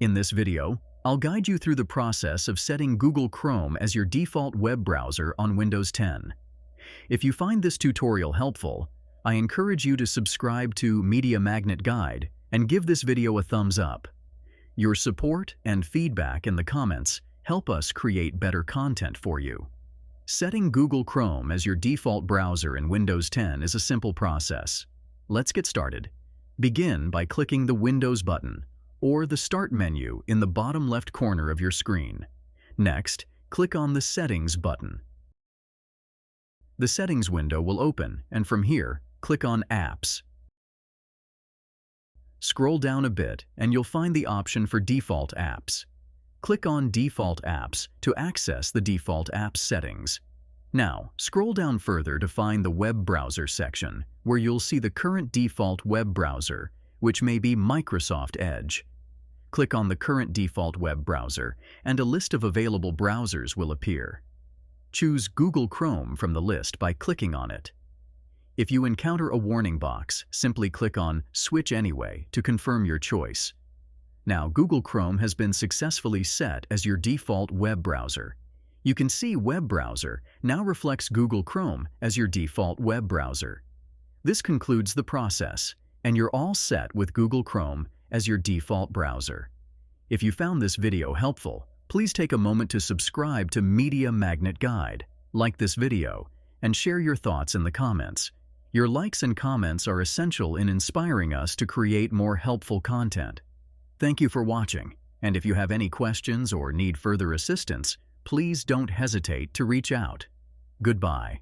In this video, I'll guide you through the process of setting Google Chrome as your default web browser on Windows 10. If you find this tutorial helpful, I encourage you to subscribe to Media Magnet Guide and give this video a thumbs up. Your support and feedback in the comments help us create better content for you. Setting Google Chrome as your default browser in Windows 10 is a simple process. Let's get started. Begin by clicking the Windows button or the Start menu in the bottom left corner of your screen. Next, click on the Settings button. The Settings window will open, and from here, click on Apps. Scroll down a bit and you'll find the option for Default Apps. Click on Default Apps to access the default apps settings. Now, scroll down further to find the Web Browser section, where you'll see the current default web browser, which may be Microsoft Edge. Click on the current default web browser, and a list of available browsers will appear. Choose Google Chrome from the list by clicking on it. If you encounter a warning box, simply click on Switch Anyway to confirm your choice. Now, Google Chrome has been successfully set as your default web browser. You can see Web Browser now reflects Google Chrome as your default web browser. This concludes the process, and you're all set with Google Chrome as your default browser. If you found this video helpful, please take a moment to subscribe to Media Magnet Guide, like this video, and share your thoughts in the comments. Your likes and comments are essential in inspiring us to create more helpful content. Thank you for watching, and if you have any questions or need further assistance, please don't hesitate to reach out. Goodbye.